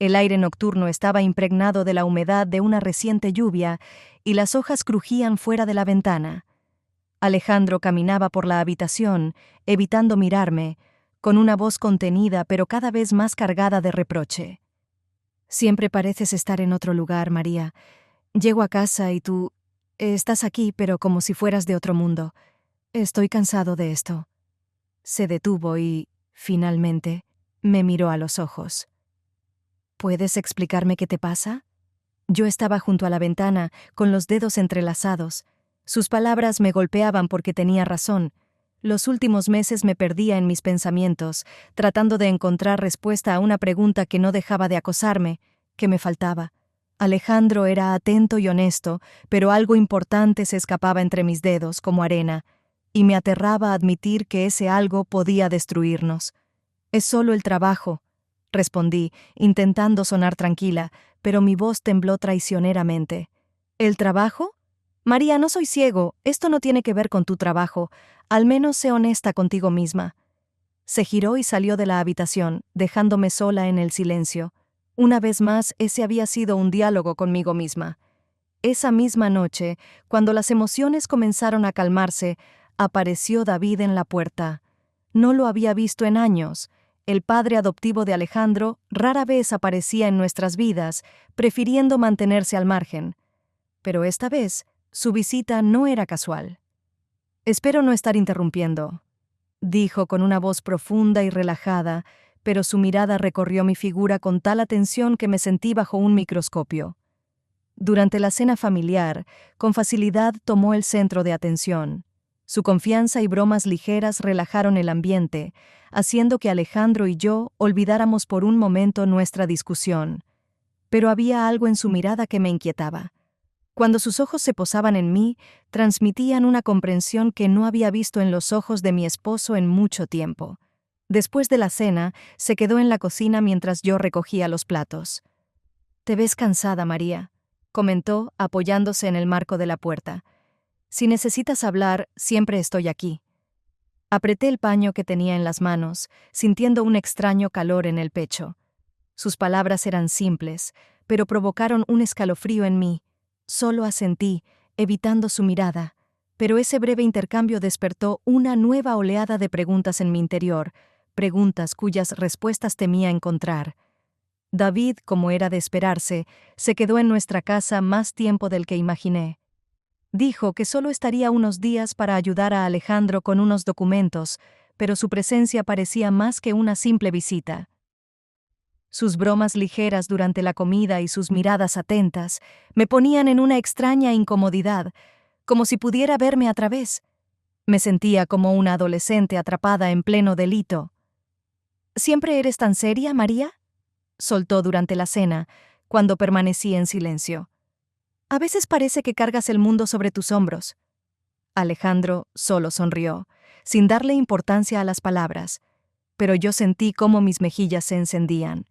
El aire nocturno estaba impregnado de la humedad de una reciente lluvia y las hojas crujían fuera de la ventana. Alejandro caminaba por la habitación, evitando mirarme, con una voz contenida pero cada vez más cargada de reproche. «Siempre pareces estar en otro lugar, María. Llego a casa y tú estás aquí, pero como si fueras de otro mundo. Estoy cansado de esto». Se detuvo y, finalmente, me miró a los ojos. «¿Puedes explicarme qué te pasa?» Yo estaba junto a la ventana, con los dedos entrelazados. Sus palabras me golpeaban porque tenía razón. Los últimos meses me perdía en mis pensamientos, tratando de encontrar respuesta a una pregunta que no dejaba de acosarme, que me faltaba. Alejandro era atento y honesto, pero algo importante se escapaba entre mis dedos, como arena, y me aterraba admitir que ese algo podía destruirnos. «Es solo el trabajo», respondí, intentando sonar tranquila, pero mi voz tembló traicioneramente. «¿El trabajo? María, no soy ciego, esto no tiene que ver con tu trabajo. Al menos sé honesta contigo misma». Se giró y salió de la habitación, dejándome sola en el silencio. Una vez más, ese había sido un diálogo conmigo misma. Esa misma noche, cuando las emociones comenzaron a calmarse, apareció David en la puerta. No lo había visto en años. El padre adoptivo de Alejandro rara vez aparecía en nuestras vidas, prefiriendo mantenerse al margen. Pero esta vez, su visita no era casual. «Espero no estar interrumpiendo», dijo con una voz profunda y relajada, pero su mirada recorrió mi figura con tal atención que me sentí bajo un microscopio. Durante la cena familiar, con facilidad tomó el centro de atención. Su confianza y bromas ligeras relajaron el ambiente, haciendo que Alejandro y yo olvidáramos por un momento nuestra discusión. Pero había algo en su mirada que me inquietaba. Cuando sus ojos se posaban en mí, transmitían una comprensión que no había visto en los ojos de mi esposo en mucho tiempo. Después de la cena, se quedó en la cocina mientras yo recogía los platos. «Te ves cansada, María», comentó, apoyándose en el marco de la puerta. «Si necesitas hablar, siempre estoy aquí». Apreté el paño que tenía en las manos, sintiendo un extraño calor en el pecho. Sus palabras eran simples, pero provocaron un escalofrío en mí. Solo asentí, evitando su mirada, pero ese breve intercambio despertó una nueva oleada de preguntas en mi interior, preguntas cuyas respuestas temía encontrar. David, como era de esperarse, se quedó en nuestra casa más tiempo del que imaginé. Dijo que solo estaría unos días para ayudar a Alejandro con unos documentos, pero su presencia parecía más que una simple visita. Sus bromas ligeras durante la comida y sus miradas atentas me ponían en una extraña incomodidad, como si pudiera verme a través. Me sentía como una adolescente atrapada en pleno delito. «¿Siempre eres tan seria, María?», soltó durante la cena, cuando permanecí en silencio. «A veces parece que cargas el mundo sobre tus hombros». Alejandro solo sonrió, sin darle importancia a las palabras, pero yo sentí cómo mis mejillas se encendían.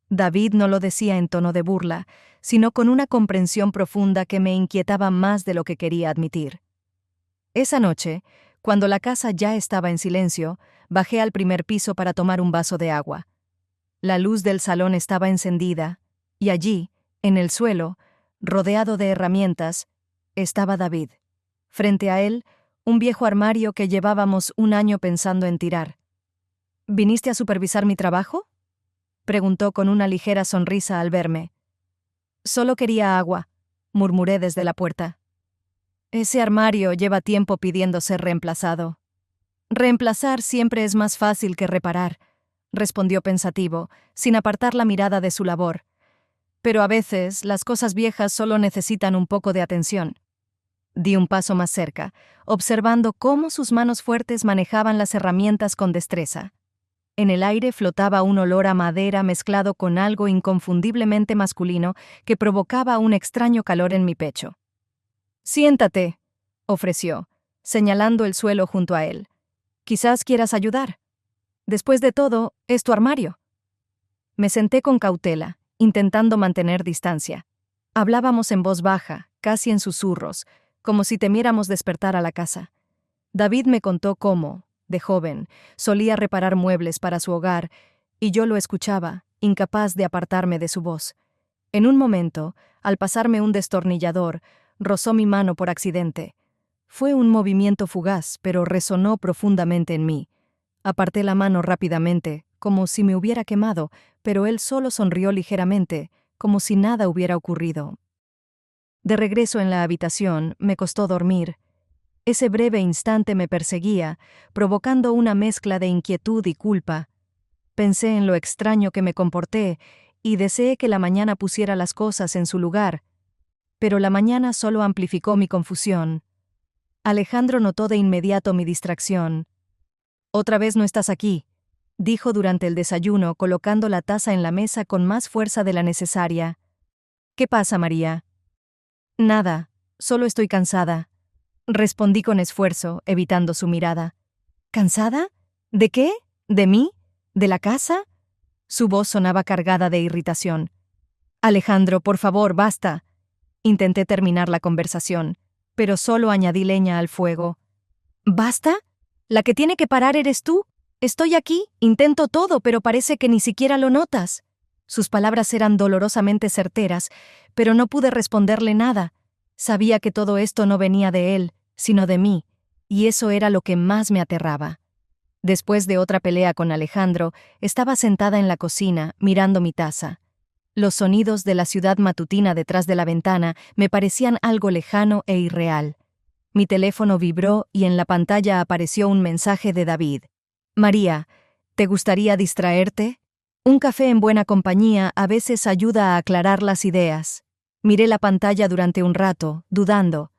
David no lo decía en tono de burla, sino con una comprensión profunda que me inquietaba más de lo que quería admitir. Esa noche, cuando la casa ya estaba en silencio, bajé al primer piso para tomar un vaso de agua. La luz del salón estaba encendida, y allí, en el suelo, rodeado de herramientas, estaba David. Frente a él, un viejo armario que llevábamos un año pensando en tirar. «¿Viniste a supervisar mi trabajo?», preguntó con una ligera sonrisa al verme. «Solo quería agua», murmuré desde la puerta. «Ese armario lleva tiempo pidiendo ser reemplazado». «Reemplazar siempre es más fácil que reparar», respondió pensativo, sin apartar la mirada de su labor. «Pero a veces las cosas viejas solo necesitan un poco de atención». Di un paso más cerca, observando cómo sus manos fuertes manejaban las herramientas con destreza. En el aire flotaba un olor a madera mezclado con algo inconfundiblemente masculino que provocaba un extraño calor en mi pecho. «Siéntate», ofreció, señalando el suelo junto a él. «Quizás quieras ayudar. Después de todo, es tu armario». Me senté con cautela, intentando mantener distancia. Hablábamos en voz baja, casi en susurros, como si temiéramos despertar a la casa. David me contó cómo, de joven, solía reparar muebles para su hogar, y yo lo escuchaba, incapaz de apartarme de su voz. En un momento, al pasarme un destornillador, rozó mi mano por accidente. Fue un movimiento fugaz, pero resonó profundamente en mí. Aparté la mano rápidamente, como si me hubiera quemado, pero él solo sonrió ligeramente, como si nada hubiera ocurrido. De regreso en la habitación, me costó dormir. Ese breve instante me perseguía, provocando una mezcla de inquietud y culpa. Pensé en lo extraño que me comporté y deseé que la mañana pusiera las cosas en su lugar, pero la mañana solo amplificó mi confusión. Alejandro notó de inmediato mi distracción. «Otra vez no estás aquí», dijo durante el desayuno, colocando la taza en la mesa con más fuerza de la necesaria. «¿Qué pasa, María?» «Nada, solo estoy cansada», respondí con esfuerzo, evitando su mirada. «¿Cansada? ¿De qué? ¿De mí? ¿De la casa?» Su voz sonaba cargada de irritación. «Alejandro, por favor, basta». Intenté terminar la conversación, pero solo añadí leña al fuego. «¿Basta? La que tiene que parar eres tú. Estoy aquí, intento todo, pero parece que ni siquiera lo notas». Sus palabras eran dolorosamente certeras, pero no pude responderle nada. Sabía que todo esto no venía de él, sino de mí, y eso era lo que más me aterraba. Después de otra pelea con Alejandro, estaba sentada en la cocina, mirando mi taza. Los sonidos de la ciudad matutina detrás de la ventana me parecían algo lejano e irreal. Mi teléfono vibró y en la pantalla apareció un mensaje de David. «María, ¿te gustaría distraerte? Un café en buena compañía a veces ayuda a aclarar las ideas». Miré la pantalla durante un rato, dudando.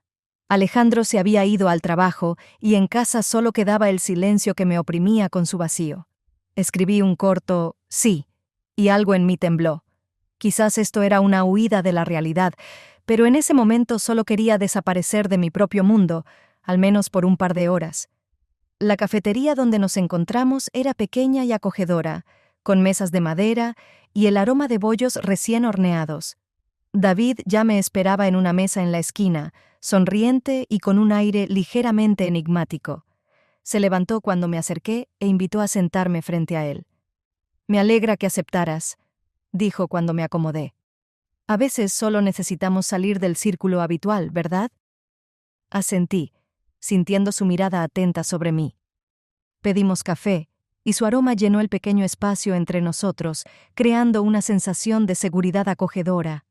Alejandro se había ido al trabajo y en casa solo quedaba el silencio que me oprimía con su vacío. Escribí un corto «sí», y algo en mí tembló. Quizás esto era una huida de la realidad, pero en ese momento solo quería desaparecer de mi propio mundo, al menos por un par de horas. La cafetería donde nos encontramos era pequeña y acogedora, con mesas de madera y el aroma de bollos recién horneados. David ya me esperaba en una mesa en la esquina, sonriente y con un aire ligeramente enigmático. Se levantó cuando me acerqué e invitó a sentarme frente a él. «Me alegra que aceptaras», dijo cuando me acomodé. «A veces solo necesitamos salir del círculo habitual, ¿verdad?» Asentí, sintiendo su mirada atenta sobre mí. Pedimos café, y su aroma llenó el pequeño espacio entre nosotros, creando una sensación de seguridad acogedora.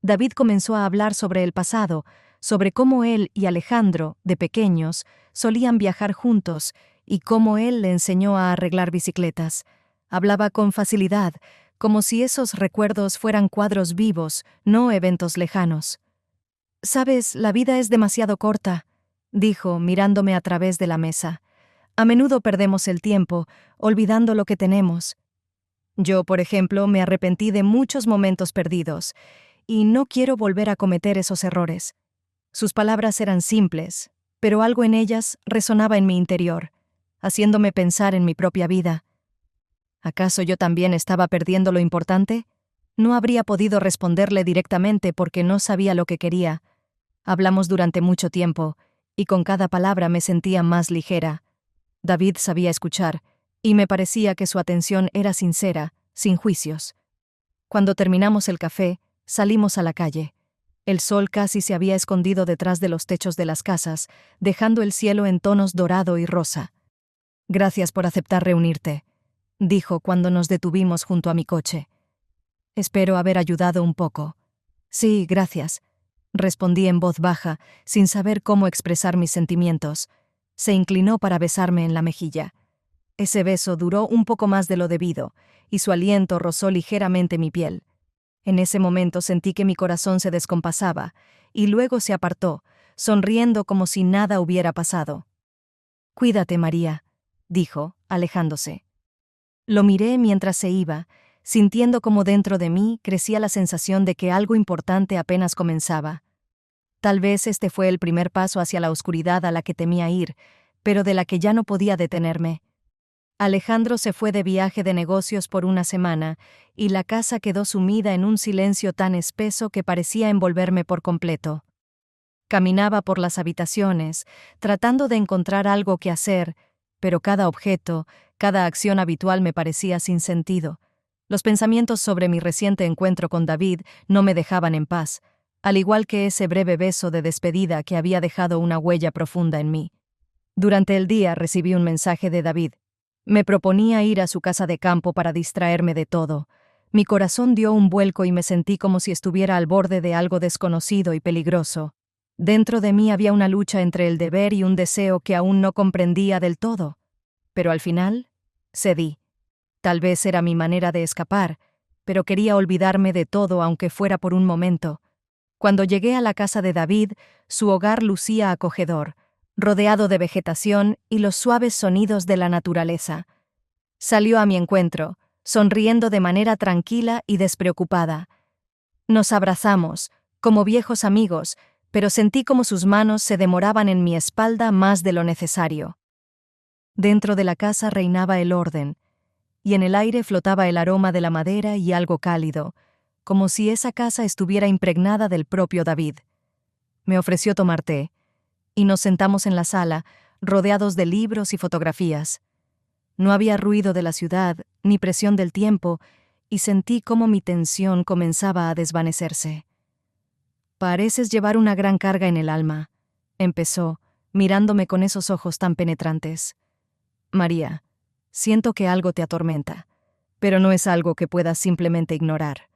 David comenzó a hablar sobre el pasado, sobre cómo él y Alejandro, de pequeños, solían viajar juntos y cómo él le enseñó a arreglar bicicletas. Hablaba con facilidad, como si esos recuerdos fueran cuadros vivos, no eventos lejanos. «Sabes, la vida es demasiado corta», dijo, mirándome a través de la mesa. «A menudo perdemos el tiempo, olvidando lo que tenemos. Yo, por ejemplo, me arrepentí de muchos momentos perdidos, y no quiero volver a cometer esos errores». Sus palabras eran simples, pero algo en ellas resonaba en mi interior, haciéndome pensar en mi propia vida. ¿Acaso yo también estaba perdiendo lo importante? No habría podido responderle directamente porque no sabía lo que quería. Hablamos durante mucho tiempo, y con cada palabra me sentía más ligera. David sabía escuchar, y me parecía que su atención era sincera, sin juicios. Cuando terminamos el café, salimos a la calle. El sol casi se había escondido detrás de los techos de las casas, dejando el cielo en tonos dorado y rosa. «Gracias por aceptar reunirte», dijo cuando nos detuvimos junto a mi coche. «Espero haber ayudado un poco». «Sí, gracias», respondí en voz baja, sin saber cómo expresar mis sentimientos. Se inclinó para besarme en la mejilla. Ese beso duró un poco más de lo debido, y su aliento rozó ligeramente mi piel. En ese momento sentí que mi corazón se descompasaba, y luego se apartó, sonriendo como si nada hubiera pasado. «Cuídate, María», dijo, alejándose. Lo miré mientras se iba, sintiendo como dentro de mí crecía la sensación de que algo importante apenas comenzaba. Tal vez este fue el primer paso hacia la oscuridad a la que temía ir, pero de la que ya no podía detenerme. Alejandro se fue de viaje de negocios por una semana, y la casa quedó sumida en un silencio tan espeso que parecía envolverme por completo. Caminaba por las habitaciones, tratando de encontrar algo que hacer, pero cada objeto, cada acción habitual me parecía sin sentido. Los pensamientos sobre mi reciente encuentro con David no me dejaban en paz, al igual que ese breve beso de despedida que había dejado una huella profunda en mí. Durante el día recibí un mensaje de David. Me proponía ir a su casa de campo para distraerme de todo. Mi corazón dio un vuelco y me sentí como si estuviera al borde de algo desconocido y peligroso. Dentro de mí había una lucha entre el deber y un deseo que aún no comprendía del todo. Pero al final, cedí. Tal vez era mi manera de escapar, pero quería olvidarme de todo aunque fuera por un momento. Cuando llegué a la casa de David, su hogar lucía acogedor, rodeado de vegetación y los suaves sonidos de la naturaleza. Salió a mi encuentro, sonriendo de manera tranquila y despreocupada. Nos abrazamos, como viejos amigos, pero sentí como sus manos se demoraban en mi espalda más de lo necesario. Dentro de la casa reinaba el orden, y en el aire flotaba el aroma de la madera y algo cálido, como si esa casa estuviera impregnada del propio David. Me ofreció tomar té, y nos sentamos en la sala, rodeados de libros y fotografías. No había ruido de la ciudad, ni presión del tiempo, y sentí cómo mi tensión comenzaba a desvanecerse. «Pareces llevar una gran carga en el alma», empezó, mirándome con esos ojos tan penetrantes. «María, siento que algo te atormenta, pero no es algo que puedas simplemente ignorar».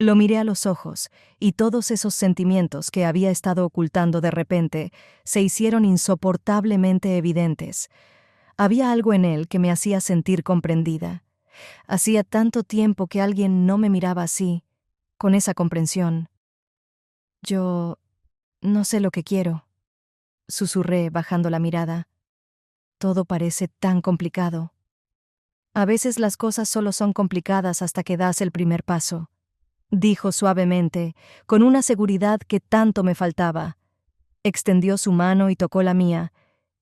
Lo miré a los ojos, y todos esos sentimientos que había estado ocultando de repente se hicieron insoportablemente evidentes. Había algo en él que me hacía sentir comprendida. Hacía tanto tiempo que alguien no me miraba así, con esa comprensión. «Yo no sé lo que quiero», susurré bajando la mirada. «Todo parece tan complicado. A veces las cosas solo son complicadas hasta que das el primer paso», dijo suavemente, con una seguridad que tanto me faltaba. Extendió su mano y tocó la mía,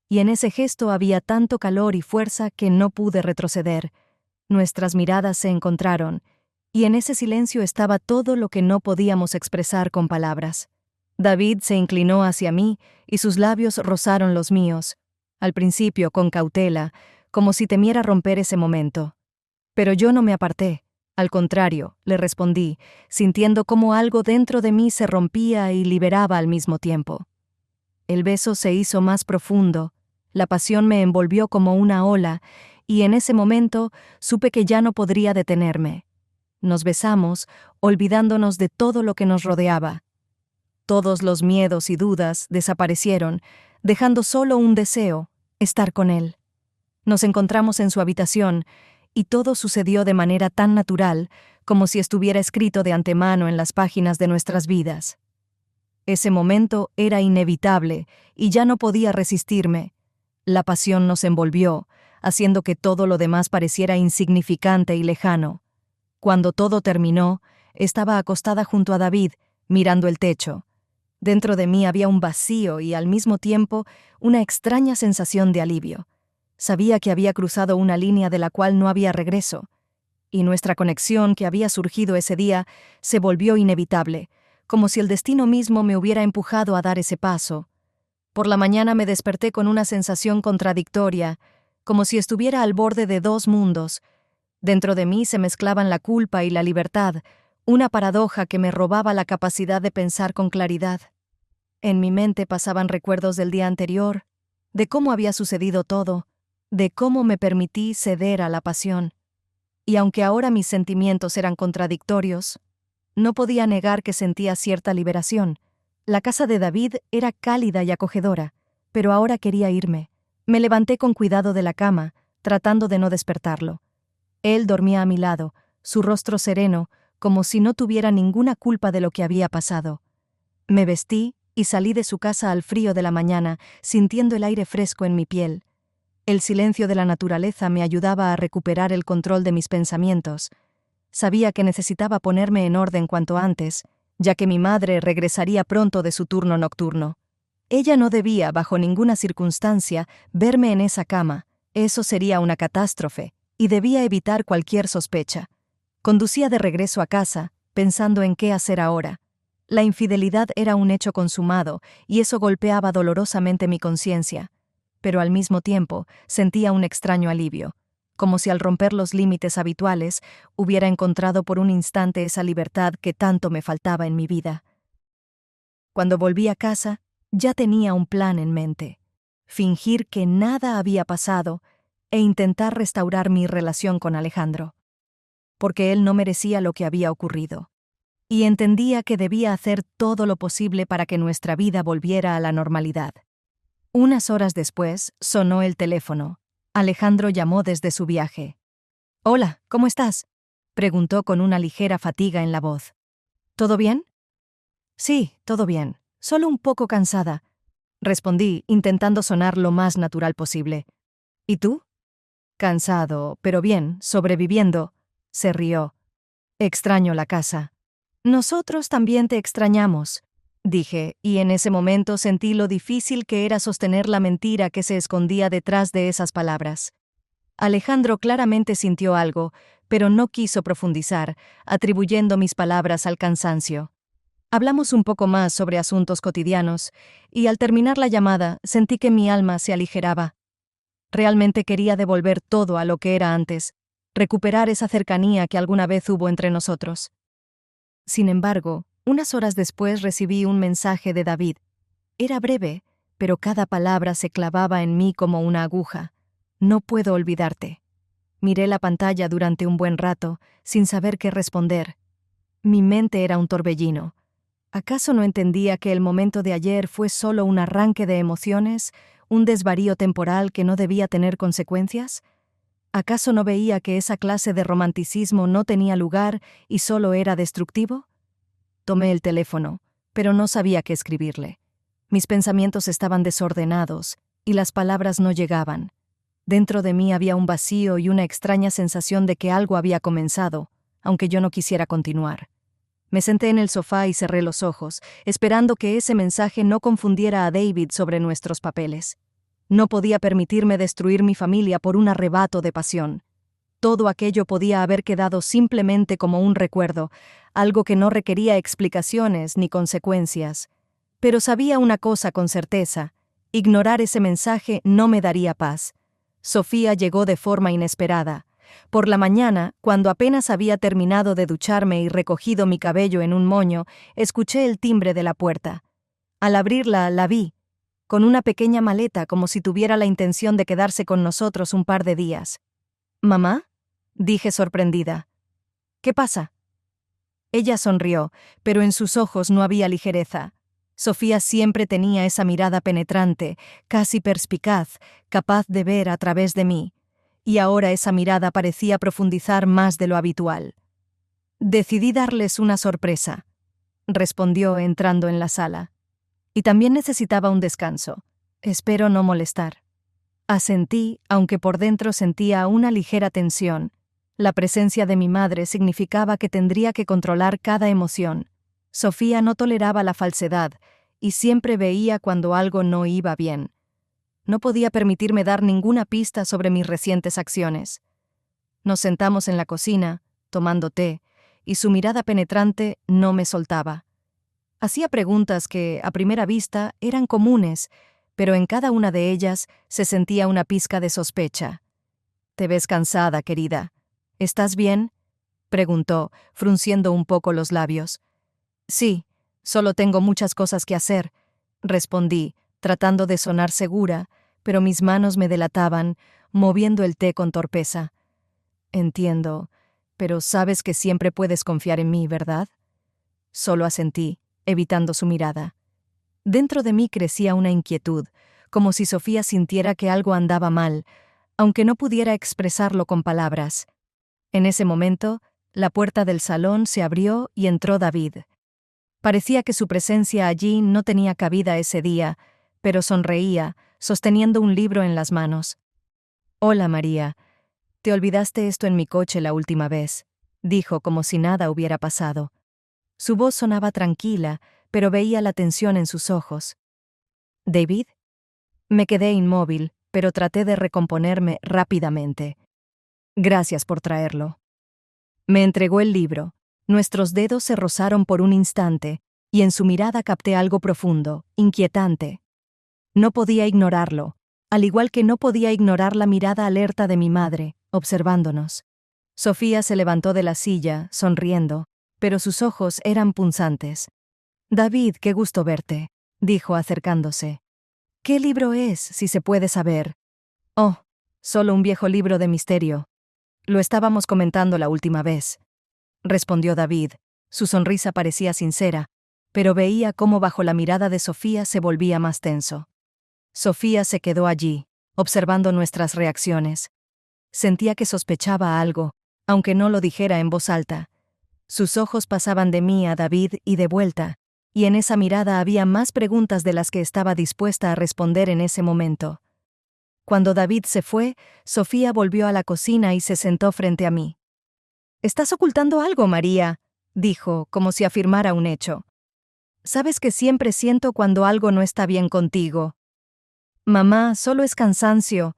y en ese gesto había tanto calor y fuerza que no pude retroceder. Nuestras miradas se encontraron, y en ese silencio estaba todo lo que no podíamos expresar con palabras. David se inclinó hacia mí y sus labios rozaron los míos, al principio con cautela, como si temiera romper ese momento. Pero yo no me aparté. Al contrario, le respondí, sintiendo cómo algo dentro de mí se rompía y liberaba al mismo tiempo. El beso se hizo más profundo, la pasión me envolvió como una ola, y en ese momento supe que ya no podría detenerme. Nos besamos, olvidándonos de todo lo que nos rodeaba. Todos los miedos y dudas desaparecieron, dejando solo un deseo, estar con él. Nos encontramos en su habitación, y todo sucedió de manera tan natural, como si estuviera escrito de antemano en las páginas de nuestras vidas. Ese momento era inevitable, y ya no podía resistirme. La pasión nos envolvió, haciendo que todo lo demás pareciera insignificante y lejano. Cuando todo terminó, estaba acostada junto a David, mirando el techo. Dentro de mí había un vacío y, al mismo tiempo, una extraña sensación de alivio. Sabía que había cruzado una línea de la cual no había regreso, y nuestra conexión que había surgido ese día se volvió inevitable, como si el destino mismo me hubiera empujado a dar ese paso. Por la mañana me desperté con una sensación contradictoria, como si estuviera al borde de dos mundos. Dentro de mí se mezclaban la culpa y la libertad, una paradoja que me robaba la capacidad de pensar con claridad. En mi mente pasaban recuerdos del día anterior, de cómo había sucedido todo, de cómo me permití ceder a la pasión. Y aunque ahora mis sentimientos eran contradictorios, no podía negar que sentía cierta liberación. La casa de David era cálida y acogedora, pero ahora quería irme. Me levanté con cuidado de la cama, tratando de no despertarlo. Él dormía a mi lado, su rostro sereno, como si no tuviera ninguna culpa de lo que había pasado. Me vestí y salí de su casa al frío de la mañana, sintiendo el aire fresco en mi piel. El silencio de la naturaleza me ayudaba a recuperar el control de mis pensamientos. Sabía que necesitaba ponerme en orden cuanto antes, ya que mi madre regresaría pronto de su turno nocturno. Ella no debía, bajo ninguna circunstancia, verme en esa cama. Eso sería una catástrofe, y debía evitar cualquier sospecha. Conducía de regreso a casa, pensando en qué hacer ahora. La infidelidad era un hecho consumado, y eso golpeaba dolorosamente mi conciencia. Pero al mismo tiempo sentía un extraño alivio. como si al romper los límites habituales hubiera encontrado por un instante esa libertad que tanto me faltaba en mi vida. Cuando volví a casa, ya tenía un plan en mente: fingir que nada había pasado e intentar restaurar mi relación con Alejandro, porque él no merecía lo que había ocurrido, y entendía que debía hacer todo lo posible para que nuestra vida volviera a la normalidad. Unas horas después, sonó el teléfono. Alejandro llamó desde su viaje. «Hola, ¿cómo estás?», preguntó con una ligera fatiga en la voz. «¿Todo bien?». «Sí, todo bien. Solo un poco cansada», respondí, intentando sonar lo más natural posible. «¿Y tú?». «Cansado, pero bien, sobreviviendo», se rió. «Extraño la casa». «Nosotros también te extrañamos», dije, y en ese momento sentí lo difícil que era sostener la mentira que se escondía detrás de esas palabras. Alejandro claramente sintió algo, pero no quiso profundizar, atribuyendo mis palabras al cansancio. Hablamos un poco más sobre asuntos cotidianos, y al terminar la llamada sentí que mi alma se aligeraba. Realmente quería devolver todo a lo que era antes, recuperar esa cercanía que alguna vez hubo entre nosotros. Sin embargo, unas horas después recibí un mensaje de David. Era breve, pero cada palabra se clavaba en mí como una aguja. «No puedo olvidarte». Miré la pantalla durante un buen rato, sin saber qué responder. Mi mente era un torbellino. ¿Acaso no entendía que el momento de ayer fue solo un arranque de emociones, un desvarío temporal que no debía tener consecuencias? ¿Acaso no veía que esa clase de romanticismo no tenía lugar y solo era destructivo? Tomé el teléfono, pero no sabía qué escribirle. Mis pensamientos estaban desordenados y las palabras no llegaban. Dentro de mí había un vacío y una extraña sensación de que algo había comenzado, aunque yo no quisiera continuar. Me senté en el sofá y cerré los ojos, esperando que ese mensaje no confundiera a David sobre nuestros papeles. No podía permitirme destruir mi familia por un arrebato de pasión. Todo aquello podía haber quedado simplemente como un recuerdo, algo que no requería explicaciones ni consecuencias. Pero sabía una cosa con certeza: ignorar ese mensaje no me daría paz. Sofía llegó de forma inesperada. Por la mañana, cuando apenas había terminado de ducharme y recogido mi cabello en un moño, escuché el timbre de la puerta. Al abrirla, la vi, con una pequeña maleta como si tuviera la intención de quedarse con nosotros un par de días. «¿Mamá?», dije sorprendida. «¿Qué pasa?». Ella sonrió, pero en sus ojos no había ligereza. Sofía siempre tenía esa mirada penetrante, casi perspicaz, capaz de ver a través de mí. Y ahora esa mirada parecía profundizar más de lo habitual. «Decidí darles una sorpresa», respondió entrando en la sala. «Y también necesitaba un descanso. Espero no molestar». Asentí, aunque por dentro sentía una ligera tensión. La presencia de mi madre significaba que tendría que controlar cada emoción. Sofía no toleraba la falsedad y siempre veía cuando algo no iba bien. No podía permitirme dar ninguna pista sobre mis recientes acciones. Nos sentamos en la cocina, tomando té, y su mirada penetrante no me soltaba. Hacía preguntas que, a primera vista, eran comunes, pero en cada una de ellas se sentía una pizca de sospecha. «Te ves cansada, querida. ¿Estás bien?», preguntó, frunciendo un poco los labios. «Sí, solo tengo muchas cosas que hacer», respondí, tratando de sonar segura, pero mis manos me delataban, moviendo el té con torpeza. «Entiendo, pero sabes que siempre puedes confiar en mí, ¿verdad?». Solo asentí, evitando su mirada. Dentro de mí crecía una inquietud, como si Sofía sintiera que algo andaba mal, aunque no pudiera expresarlo con palabras. En ese momento, la puerta del salón se abrió y entró David. Parecía que su presencia allí no tenía cabida ese día, pero sonreía, sosteniendo un libro en las manos. «Hola, María. Te olvidaste esto en mi coche la última vez», dijo como si nada hubiera pasado. Su voz sonaba tranquila, pero veía la tensión en sus ojos. «¿David?». Me quedé inmóvil, pero traté de recomponerme rápidamente. «Gracias por traerlo». Me entregó el libro. Nuestros dedos se rozaron por un instante, y en su mirada capté algo profundo, inquietante. No podía ignorarlo, al igual que no podía ignorar la mirada alerta de mi madre, observándonos. Sofía se levantó de la silla, sonriendo, pero sus ojos eran punzantes. «David, qué gusto verte», dijo acercándose. «¿Qué libro es, si se puede saber?» «Oh, solo un viejo libro de misterio. Lo estábamos comentando la última vez», respondió David. Su sonrisa parecía sincera, pero veía cómo bajo la mirada de Sofía se volvía más tenso. Sofía se quedó allí, observando nuestras reacciones. Sentía que sospechaba algo, aunque no lo dijera en voz alta. Sus ojos pasaban de mí a David y de vuelta, y en esa mirada había más preguntas de las que estaba dispuesta a responder en ese momento. Cuando David se fue, Sofía volvió a la cocina y se sentó frente a mí. «¿Estás ocultando algo, María?», dijo, como si afirmara un hecho. «Sabes que siempre siento cuando algo no está bien contigo». «Mamá, solo es cansancio»,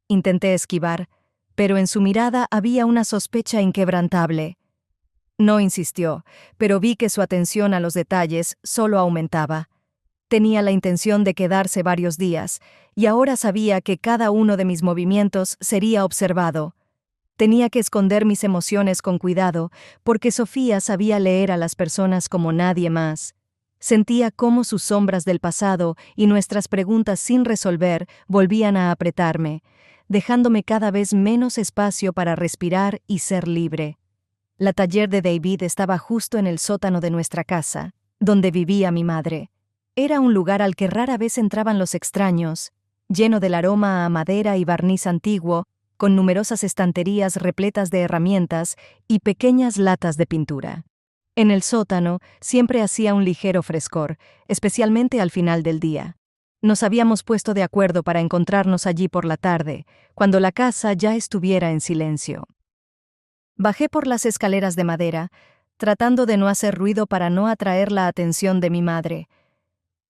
intenté esquivar, pero en su mirada había una sospecha inquebrantable. No insistió, pero vi que su atención a los detalles solo aumentaba. Tenía la intención de quedarse varios días, y ahora sabía que cada uno de mis movimientos sería observado. Tenía que esconder mis emociones con cuidado, porque Sofía sabía leer a las personas como nadie más. Sentía cómo sus sombras del pasado y nuestras preguntas sin resolver volvían a apretarme, dejándome cada vez menos espacio para respirar y ser libre. La taller de David estaba justo en el sótano de nuestra casa, donde vivía mi madre. Era un lugar al que rara vez entraban los extraños, lleno del aroma a madera y barniz antiguo, con numerosas estanterías repletas de herramientas y pequeñas latas de pintura. En el sótano siempre hacía un ligero frescor, especialmente al final del día. Nos habíamos puesto de acuerdo para encontrarnos allí por la tarde, cuando la casa ya estuviera en silencio. Bajé por las escaleras de madera, tratando de no hacer ruido para no atraer la atención de mi madre.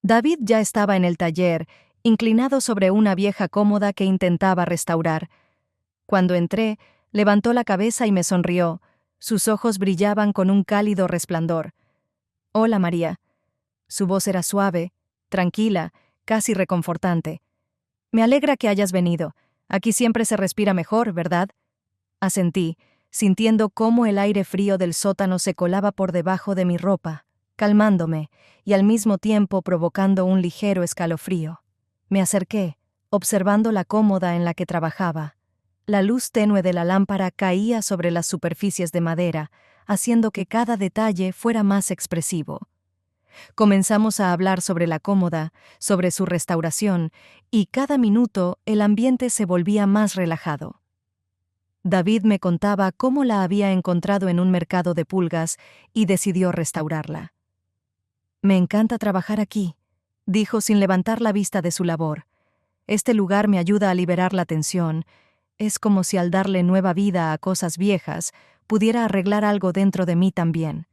David ya estaba en el taller, inclinado sobre una vieja cómoda que intentaba restaurar. Cuando entré, levantó la cabeza y me sonrió. Sus ojos brillaban con un cálido resplandor. «Hola, María». Su voz era suave, tranquila, casi reconfortante. «Me alegra que hayas venido. Aquí siempre se respira mejor, ¿verdad?». Asentí, sintiendo cómo el aire frío del sótano se colaba por debajo de mi ropa, calmándome y al mismo tiempo provocando un ligero escalofrío. Me acerqué, observando la cómoda en la que trabajaba. La luz tenue de la lámpara caía sobre las superficies de madera, haciendo que cada detalle fuera más expresivo. Comenzamos a hablar sobre la cómoda, sobre su restauración, y cada minuto el ambiente se volvía más relajado. David me contaba cómo la había encontrado en un mercado de pulgas y decidió restaurarla. «Me encanta trabajar aquí», dijo sin levantar la vista de su labor. «Este lugar me ayuda a liberar la tensión. Es como si al darle nueva vida a cosas viejas, pudiera arreglar algo dentro de mí también».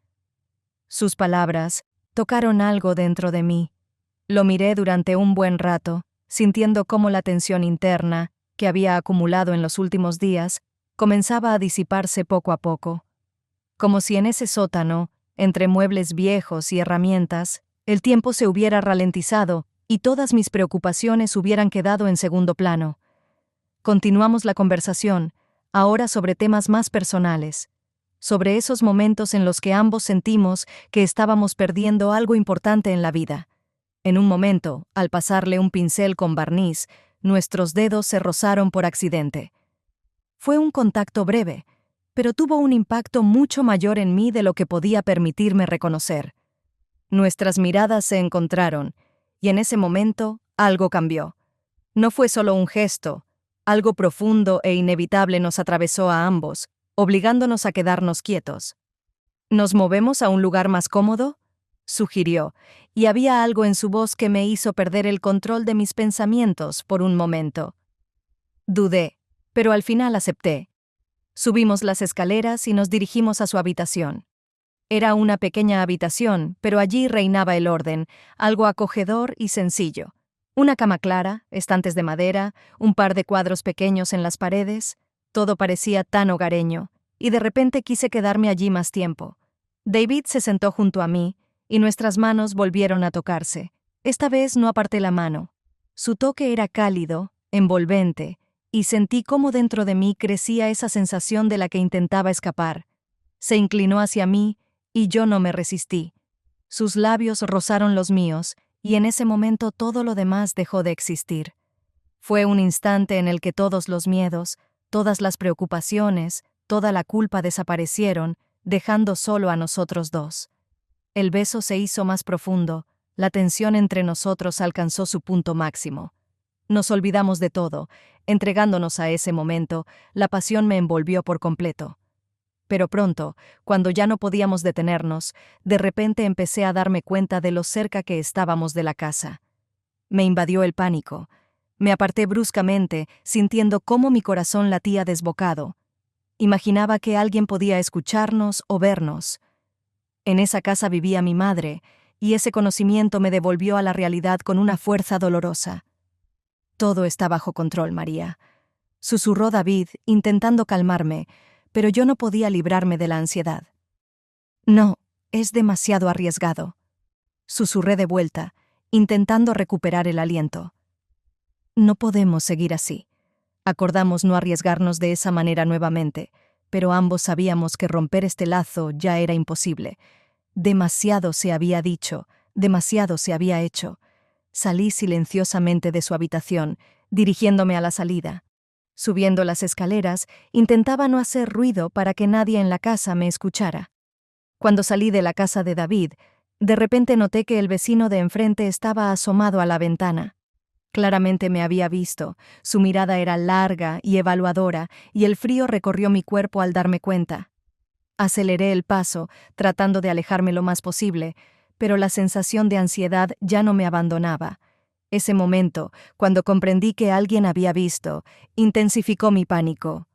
Sus palabras tocaron algo dentro de mí. Lo miré durante un buen rato, sintiendo cómo la tensión interna, que había acumulado en los últimos días, comenzaba a disiparse poco a poco. Como si en ese sótano, entre muebles viejos y herramientas, el tiempo se hubiera ralentizado y todas mis preocupaciones hubieran quedado en segundo plano. Continuamos la conversación, ahora sobre temas más personales, sobre esos momentos en los que ambos sentimos que estábamos perdiendo algo importante en la vida. En un momento, al pasarle un pincel con barniz, nuestros dedos se rozaron por accidente. Fue un contacto breve, pero tuvo un impacto mucho mayor en mí de lo que podía permitirme reconocer. Nuestras miradas se encontraron, y en ese momento algo cambió. No fue solo un gesto, algo profundo e inevitable nos atravesó a ambos, obligándonos a quedarnos quietos. «¿Nos movemos a un lugar más cómodo?», sugirió, y había algo en su voz que me hizo perder el control de mis pensamientos por un momento. Dudé, pero al final acepté. Subimos las escaleras y nos dirigimos a su habitación. Era una pequeña habitación, pero allí reinaba el orden, algo acogedor y sencillo. Una cama clara, estantes de madera, un par de cuadros pequeños en las paredes. Todo parecía tan hogareño, y de repente quise quedarme allí más tiempo. David se sentó junto a mí, y nuestras manos volvieron a tocarse. Esta vez no aparté la mano. Su toque era cálido, envolvente, y sentí cómo dentro de mí crecía esa sensación de la que intentaba escapar. Se inclinó hacia mí, y yo no me resistí. Sus labios rozaron los míos, y en ese momento todo lo demás dejó de existir. Fue un instante en el que todos los miedos, todas las preocupaciones, toda la culpa desaparecieron, dejando solo a nosotros dos. El beso se hizo más profundo, la tensión entre nosotros alcanzó su punto máximo. Nos olvidamos de todo, entregándonos a ese momento, la pasión me envolvió por completo. Pero pronto, cuando ya no podíamos detenernos, de repente empecé a darme cuenta de lo cerca que estábamos de la casa. Me invadió el pánico. Me aparté bruscamente, sintiendo cómo mi corazón latía desbocado. Imaginaba que alguien podía escucharnos o vernos. En esa casa vivía mi madre, y ese conocimiento me devolvió a la realidad con una fuerza dolorosa. «Todo está bajo control, María», susurró David, intentando calmarme, pero yo no podía librarme de la ansiedad. «No, es demasiado arriesgado», susurré de vuelta, intentando recuperar el aliento. «No podemos seguir así». Acordamos no arriesgarnos de esa manera nuevamente, pero ambos sabíamos que romper este lazo ya era imposible. Demasiado se había dicho, demasiado se había hecho. Salí silenciosamente de su habitación, dirigiéndome a la salida. Subiendo las escaleras, intentaba no hacer ruido para que nadie en la casa me escuchara. Cuando salí de la casa de David, de repente noté que el vecino de enfrente estaba asomado a la ventana. Claramente me había visto, su mirada era larga y evaluadora, y el frío recorrió mi cuerpo al darme cuenta. Aceleré el paso, tratando de alejarme lo más posible, pero la sensación de ansiedad ya no me abandonaba. Ese momento, cuando comprendí que alguien había visto, intensificó mi pánico.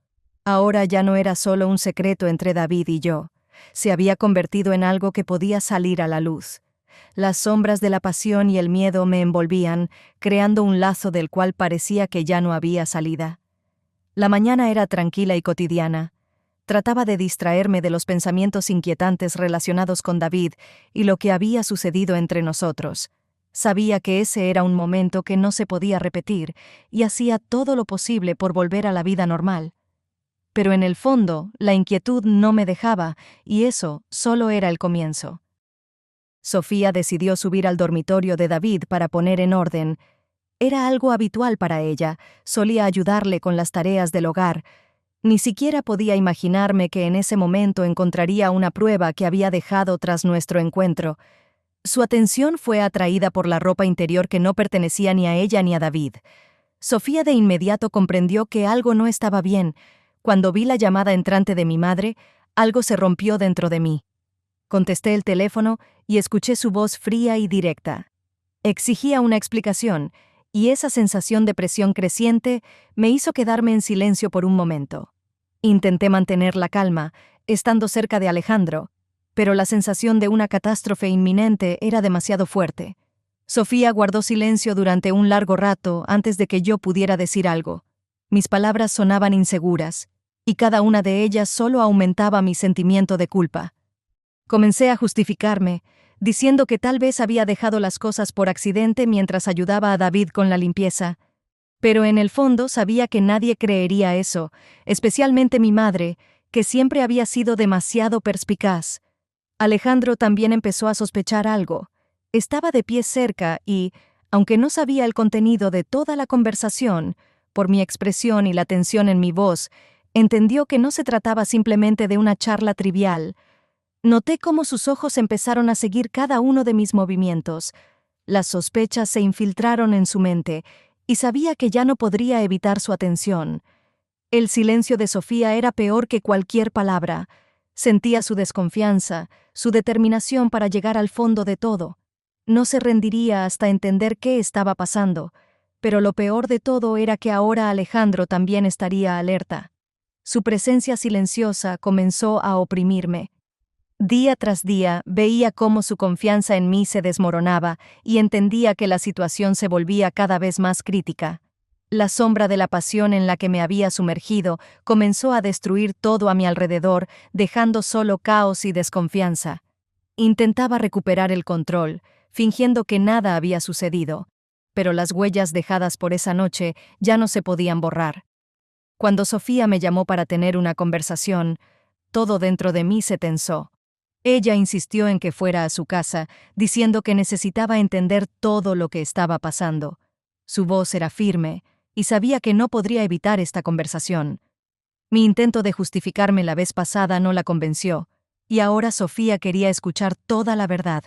Ahora ya no era solo un secreto entre David y yo. Se había convertido en algo que podía salir a la luz. Las sombras de la pasión y el miedo me envolvían, creando un lazo del cual parecía que ya no había salida. La mañana era tranquila y cotidiana. Trataba de distraerme de los pensamientos inquietantes relacionados con David y lo que había sucedido entre nosotros. Sabía que ese era un momento que no se podía repetir y hacía todo lo posible por volver a la vida normal. Pero en el fondo, la inquietud no me dejaba, y eso solo era el comienzo. Sofía decidió subir al dormitorio de David para poner en orden. Era algo habitual para ella, solía ayudarle con las tareas del hogar. Ni siquiera podía imaginarme que en ese momento encontraría una prueba que había dejado tras nuestro encuentro. Su atención fue atraída por la ropa interior que no pertenecía ni a ella ni a David. Sofía de inmediato comprendió que algo no estaba bien. Cuando vi la llamada entrante de mi madre, algo se rompió dentro de mí. Contesté el teléfono y escuché su voz fría y directa. Exigía una explicación, y esa sensación de presión creciente me hizo quedarme en silencio por un momento. Intenté mantener la calma, estando cerca de Alejandro, pero la sensación de una catástrofe inminente era demasiado fuerte. Sofía guardó silencio durante un largo rato antes de que yo pudiera decir algo. Mis palabras sonaban inseguras, y cada una de ellas solo aumentaba mi sentimiento de culpa. Comencé a justificarme, diciendo que tal vez había dejado las cosas por accidente mientras ayudaba a David con la limpieza. Pero en el fondo sabía que nadie creería eso, especialmente mi madre, que siempre había sido demasiado perspicaz. Alejandro también empezó a sospechar algo. Estaba de pie cerca y, aunque no sabía el contenido de toda la conversación, por mi expresión y la tensión en mi voz, entendió que no se trataba simplemente de una charla trivial. Noté cómo sus ojos empezaron a seguir cada uno de mis movimientos. Las sospechas se infiltraron en su mente, y sabía que ya no podría evitar su atención. El silencio de Sofía era peor que cualquier palabra. Sentía su desconfianza, su determinación para llegar al fondo de todo. No se rendiría hasta entender qué estaba pasando, pero lo peor de todo era que ahora Alejandro también estaría alerta. Su presencia silenciosa comenzó a oprimirme. Día tras día veía cómo su confianza en mí se desmoronaba y entendía que la situación se volvía cada vez más crítica. La sombra de la pasión en la que me había sumergido comenzó a destruir todo a mi alrededor, dejando solo caos y desconfianza. Intentaba recuperar el control, fingiendo que nada había sucedido, pero las huellas dejadas por esa noche ya no se podían borrar. Cuando Sofía me llamó para tener una conversación, todo dentro de mí se tensó. Ella insistió en que fuera a su casa, diciendo que necesitaba entender todo lo que estaba pasando. Su voz era firme, y sabía que no podría evitar esta conversación. Mi intento de justificarme la vez pasada no la convenció, y ahora Sofía quería escuchar toda la verdad.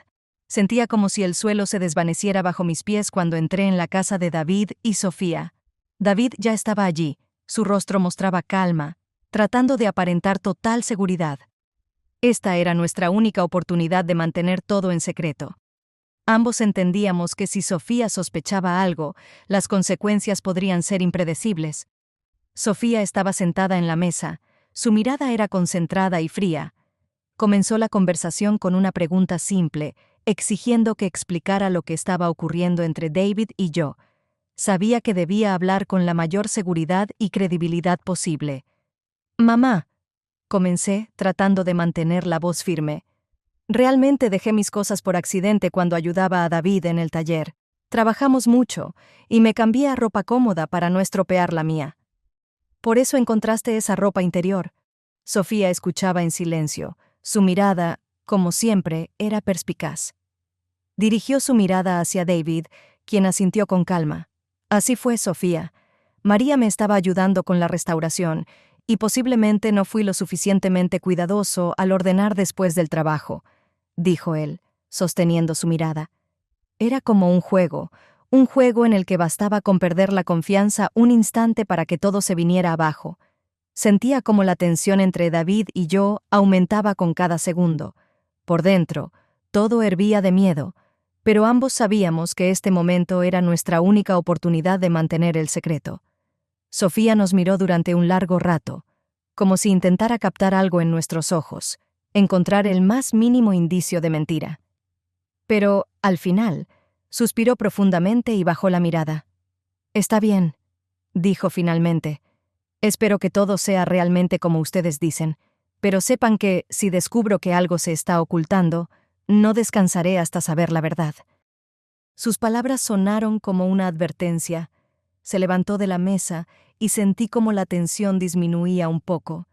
Sentía como si el suelo se desvaneciera bajo mis pies cuando entré en la casa de David y Sofía. David ya estaba allí, su rostro mostraba calma, tratando de aparentar total seguridad. Esta era nuestra única oportunidad de mantener todo en secreto. Ambos entendíamos que si Sofía sospechaba algo, las consecuencias podrían ser impredecibles. Sofía estaba sentada en la mesa, su mirada era concentrada y fría. Comenzó la conversación con una pregunta simple, exigiendo que explicara lo que estaba ocurriendo entre David y yo. Sabía que debía hablar con la mayor seguridad y credibilidad posible. «Mamá», comencé, tratando de mantener la voz firme. «Realmente dejé mis cosas por accidente cuando ayudaba a David en el taller. Trabajamos mucho, y me cambié a ropa cómoda para no estropear la mía. Por eso encontraste esa ropa interior». Sofía escuchaba en silencio. Su mirada, como siempre, era perspicaz. Dirigió su mirada hacia David, quien asintió con calma. «Así fue, Sofía. María me estaba ayudando con la restauración, y posiblemente no fui lo suficientemente cuidadoso al ordenar después del trabajo», dijo él, sosteniendo su mirada. Era como un juego en el que bastaba con perder la confianza un instante para que todo se viniera abajo. Sentía como la tensión entre David y yo aumentaba con cada segundo. Por dentro, todo hervía de miedo, pero ambos sabíamos que este momento era nuestra única oportunidad de mantener el secreto. Sofía nos miró durante un largo rato, como si intentara captar algo en nuestros ojos, encontrar el más mínimo indicio de mentira. Pero, al final, suspiró profundamente y bajó la mirada. «Está bien», dijo finalmente. «Espero que todo sea realmente como ustedes dicen, pero sepan que, si descubro que algo se está ocultando, no descansaré hasta saber la verdad». Sus palabras sonaron como una advertencia. Se levantó de la mesa y sentí como la tensión disminuía un poco.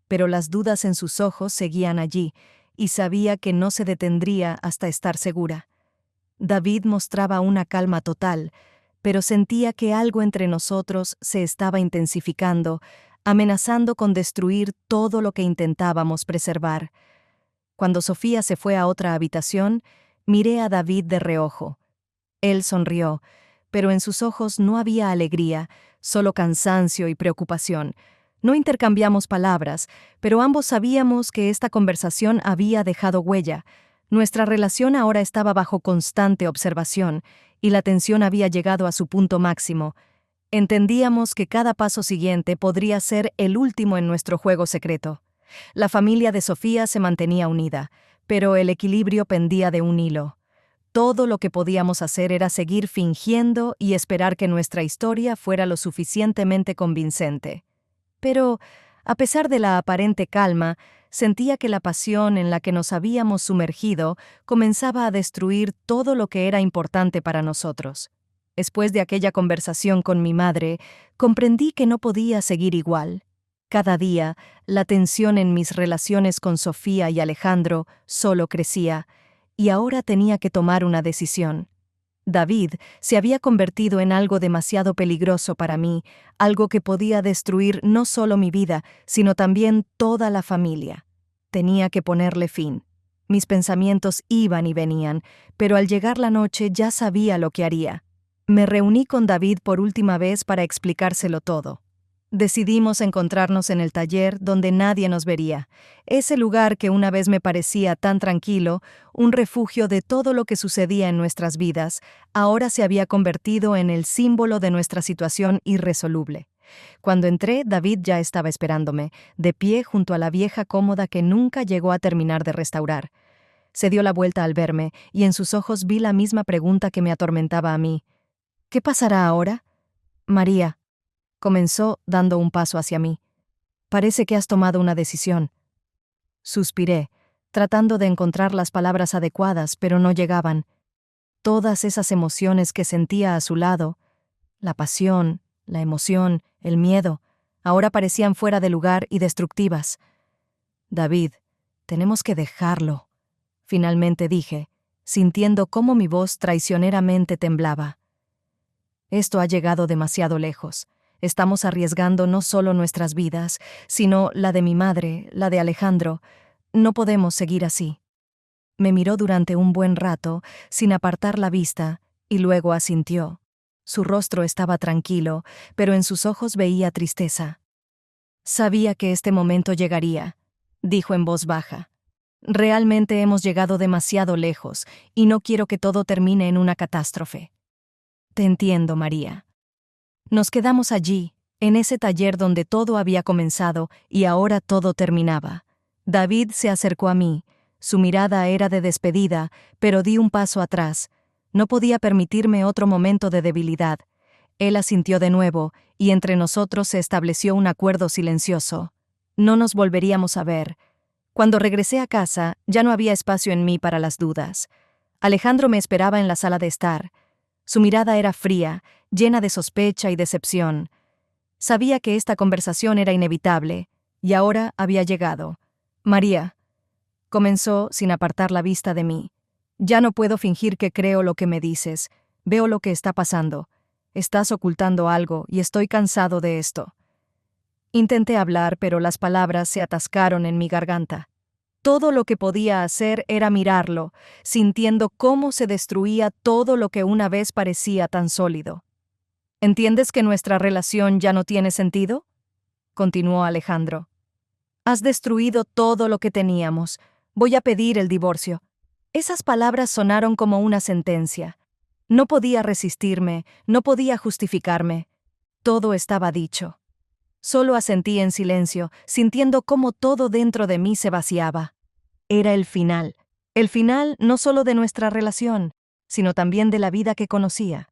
Pero las dudas en sus ojos seguían allí, y sabía que no se detendría hasta estar segura. David mostraba una calma total, pero sentía que algo entre nosotros se estaba intensificando, amenazando con destruir todo lo que intentábamos preservar. Cuando Sofía se fue a otra habitación, miré a David de reojo. Él sonrió, pero en sus ojos no había alegría, solo cansancio y preocupación. No intercambiamos palabras, pero ambos sabíamos que esta conversación había dejado huella. Nuestra relación ahora estaba bajo constante observación, y la tensión había llegado a su punto máximo. Entendíamos que cada paso siguiente podría ser el último en nuestro juego secreto. La familia de Sofía se mantenía unida, pero el equilibrio pendía de un hilo. Todo lo que podíamos hacer era seguir fingiendo y esperar que nuestra historia fuera lo suficientemente convincente. Pero, a pesar de la aparente calma, sentía que la pasión en la que nos habíamos sumergido comenzaba a destruir todo lo que era importante para nosotros. Después de aquella conversación con mi madre, comprendí que no podía seguir igual. Cada día, la tensión en mis relaciones con Sofía y Alejandro solo crecía, y ahora tenía que tomar una decisión. David se había convertido en algo demasiado peligroso para mí, algo que podía destruir no solo mi vida, sino también toda la familia. Tenía que ponerle fin. Mis pensamientos iban y venían, pero al llegar la noche ya sabía lo que haría. Me reuní con David por última vez para explicárselo todo. Decidimos encontrarnos en el taller donde nadie nos vería. Ese lugar que una vez me parecía tan tranquilo, un refugio de todo lo que sucedía en nuestras vidas, ahora se había convertido en el símbolo de nuestra situación irresoluble. Cuando entré, David ya estaba esperándome, de pie junto a la vieja cómoda que nunca llegó a terminar de restaurar. Se dio la vuelta al verme, y en sus ojos vi la misma pregunta que me atormentaba a mí. «¿Qué pasará ahora?» «María», comenzó dando un paso hacia mí. «Parece que has tomado una decisión». Suspiré, tratando de encontrar las palabras adecuadas, pero no llegaban. Todas esas emociones que sentía a su lado, la pasión, la emoción, el miedo, Ahora parecían fuera de lugar y destructivas. David, tenemos que dejarlo, finalmente dije, sintiendo cómo mi voz traicioneramente temblaba. Esto ha llegado demasiado lejos. Estamos arriesgando no solo nuestras vidas, sino la de mi madre, la de Alejandro. No podemos seguir así. Me miró durante un buen rato, sin apartar la vista, y luego asintió. Su rostro estaba tranquilo, pero en sus ojos veía tristeza. Sabía que este momento llegaría, dijo en voz baja. Realmente hemos llegado demasiado lejos, y no quiero que todo termine en una catástrofe. Te entiendo, María. Nos quedamos allí, en ese taller donde todo había comenzado y ahora todo terminaba. David se acercó a mí. Su mirada era de despedida, pero di un paso atrás. No podía permitirme otro momento de debilidad. Él asintió de nuevo, y entre nosotros se estableció un acuerdo silencioso. No nos volveríamos a ver. Cuando regresé a casa, ya no había espacio en mí para las dudas. Alejandro me esperaba en la sala de estar. Su mirada era fría, llena de sospecha y decepción. Sabía que esta conversación era inevitable, y ahora había llegado. María, comenzó sin apartar la vista de mí. Ya no puedo fingir que creo lo que me dices. Veo lo que está pasando. Estás ocultando algo y estoy cansado de esto. Intenté hablar, pero las palabras se atascaron en mi garganta. Todo lo que podía hacer era mirarlo, sintiendo cómo se destruía todo lo que una vez parecía tan sólido. ¿Entiendes que nuestra relación ya no tiene sentido?, continuó Alejandro. Has destruido todo lo que teníamos. Voy a pedir el divorcio. Esas palabras sonaron como una sentencia. No podía resistirme, no podía justificarme. Todo estaba dicho. Solo asentí en silencio, sintiendo cómo todo dentro de mí se vaciaba. Era el final no solo de nuestra relación, sino también de la vida que conocía.